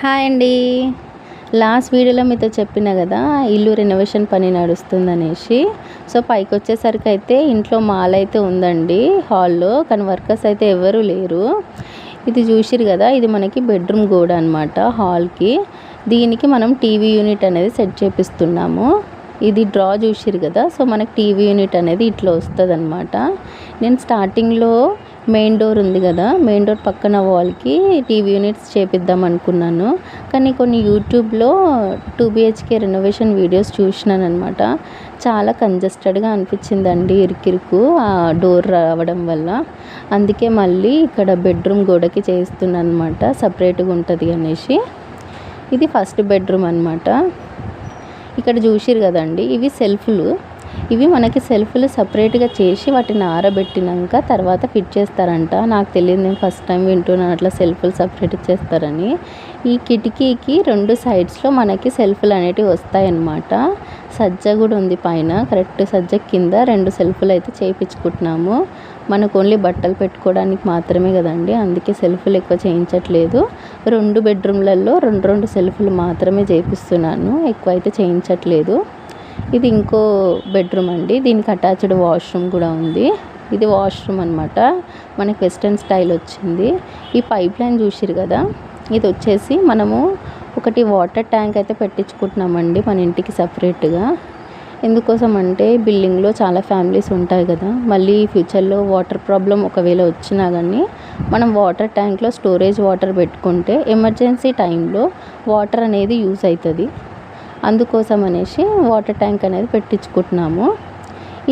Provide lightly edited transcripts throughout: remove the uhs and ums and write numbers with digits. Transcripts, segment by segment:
Hi అండి. Last వీడియోలో మీతో చెప్పిన కదా ఇల్లు రెనోవేషన్ పని నడుస్తుందనేసి. సో పైకొచ్చేసరికి అయితే ఇంట్లో మాల్ అయితే ఉందండి హాల్లో, కానీ వర్కర్స్ అయితే ఎవరు లేరు. ఇది చూసిరు కదా, ఇది మనకి బెడ్రూమ్ గోడ అనమాట హాల్కి. దీనికి మనం టీవీ యూనిట్ అనేది సెట్ చేపిస్తున్నాము. ఇది డ్రా చూసిరు కదా, సో మనకి టీవీ యూనిట్ అనేది ఇట్లా వస్తుంది అనమాట. నేను స్టార్టింగ్లో మెయిన్ డోర్ ఉంది కదా, మెయిన్ డోర్ పక్కన వాల్కి టీవీ యూనిట్స్ చేపిద్దాం అనుకున్నాను. కానీ కొన్ని యూట్యూబ్లో 2 BHK రెనోవేషన్ వీడియోస్ చూసినాను అనమాట. చాలా కంజెస్టెడ్గా అనిపించిందండి, ఇరుకిరుకు ఆ డోర్ రావడం వల్ల. అందుకే మళ్ళీ ఇక్కడ బెడ్రూమ్ గోడకి చేస్తున్నాను అనమాట, సపరేట్గా ఉంటుంది అనేసి. ఇది ఫస్ట్ బెడ్రూమ్ అనమాట. ఇక్కడ చూసిరు కదండి, ఇవి సెల్ఫ్లు. ఇవి మనకి సెల్ఫ్లు సపరేట్గా చేసి వాటిని ఆరబెట్టినాక తర్వాత ఫిట్ చేస్తారంట. నాకు తెలియదు, నేను ఫస్ట్ టైం వింటున్నాను అట్లా సెల్ఫ్లు సపరేట్ చేస్తారని. ఈ కిటికీకి 2 సైడ్స్లో మనకి సెల్ఫ్లు అనేటివి వస్తాయన్నమాట. సజ్జ కూడా ఉంది పైన, కరెక్ట్ సజ్జ కింద 2 సెల్ఫ్లు అయితే చేయించుకుంటున్నాము. మనకు ఓన్లీ బట్టలు పెట్టుకోవడానికి మాత్రమే కదండి, అందుకే సెల్ఫ్లు ఎక్కువ చేయించట్లేదు. 2 బెడ్రూమ్లలో 2 సెల్ఫ్లు మాత్రమే చేపిస్తున్నాను, ఎక్కువ అయితే చేయించట్లేదు. ఇది ఇంకో బెడ్రూమ్ అండి, దీనికి అటాచ్డ్ వాష్రూమ్ కూడా ఉంది. ఇది వాష్రూమ్ అనమాట, మనకి వెస్ట్రన్ స్టైల్ వచ్చింది. ఈ పైప్ లైన్ చూసిరు కదా, ఇది వచ్చేసి మనము ఒకటి వాటర్ ట్యాంక్ అయితే పెట్టించుకుంటున్నామండి మన ఇంటికి సపరేట్గా. ఎందుకోసం అంటే బిల్డింగ్లో చాలా ఫ్యామిలీస్ ఉంటాయి కదా, మళ్ళీ ఫ్యూచర్లో వాటర్ ప్రాబ్లం ఒకవేళ వచ్చినా కానీ మనం వాటర్ ట్యాంక్లో స్టోరేజ్ వాటర్ పెట్టుకుంటే ఎమర్జెన్సీ టైంలో వాటర్ అనేది యూజ్ అవుతుంది. అందుకోసం అనేసి వాటర్ ట్యాంక్ అనేది పెట్టించుకుంటున్నాము.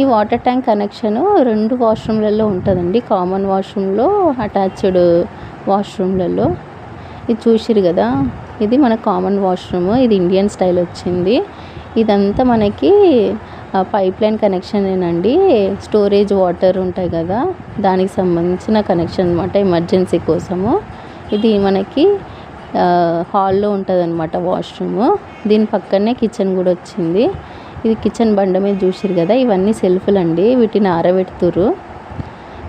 ఈ వాటర్ ట్యాంక్ కనెక్షన్ 2 వాష్రూమ్లలో ఉంటుందండి, కామన్ వాష్రూమ్లో, అటాచ్డ్ వాష్రూమ్లలో. ఇది చూసిరు కదా, ఇది మన కామన్ వాష్రూమ్, ఇది ఇండియన్ స్టైల్ వచ్చింది. ఇదంతా మనకి పైప్ లైన్ కనెక్షనేనండి, స్టోరేజ్ వాటర్ ఉంటాయి కదా దానికి సంబంధించిన కనెక్షన్ అనమాట, ఎమర్జెన్సీ కోసము. ఇది మనకి హాల్లో ఉంటుంది అనమాట వాష్రూమ్. దీని పక్కనే కిచెన్ కూడా వచ్చింది. ఇది కిచెన్ బండ మీద చూసిరు కదా, ఇవన్నీ సెల్ఫ్లు అండి, వీటిని ఆరబెడుతురు.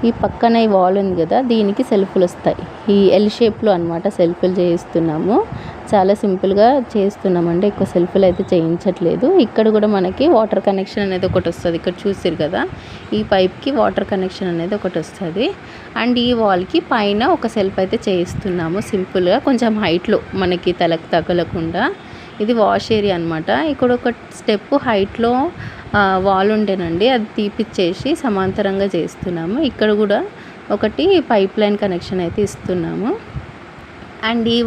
ఈ పక్కన ఈ వాల్ ఉంది కదా, దీనికి సెల్ఫ్లు వస్తాయి. ఈ ఎల్ షేప్లో అనమాట సెల్ఫ్లు చేయిస్తున్నాము. చాలా సింపుల్గా చేస్తున్నామండి, ఎక్కువ సెల్ఫ్లు అయితే చేయించట్లేదు. ఇక్కడ కూడా మనకి వాటర్ కనెక్షన్ అనేది ఒకటి వస్తుంది, ఇక్కడ చూసిరు కదా, ఈ పైప్కి వాటర్ కనెక్షన్ అనేది ఒకటి వస్తుంది. అండ్ ఈ వాల్కి పైన ఒక సెల్ఫ్ అయితే చేయిస్తున్నాము సింపుల్గా, కొంచెం హైట్లో మనకి తలకు తగలకుండా. ఇది వాష్ ఏరియా అనమాట. ఇక్కడ ఒక స్టెప్ హైట్లో వాల్ ఉండేనండి, అది తీపిచ్చేసి సమాంతరంగా చేస్తున్నాము. ఇక్కడ కూడా ఒకటి పైప్ లైన్ కనెక్షన్ అయితే ఇస్తున్నాము. అండ్ ఈ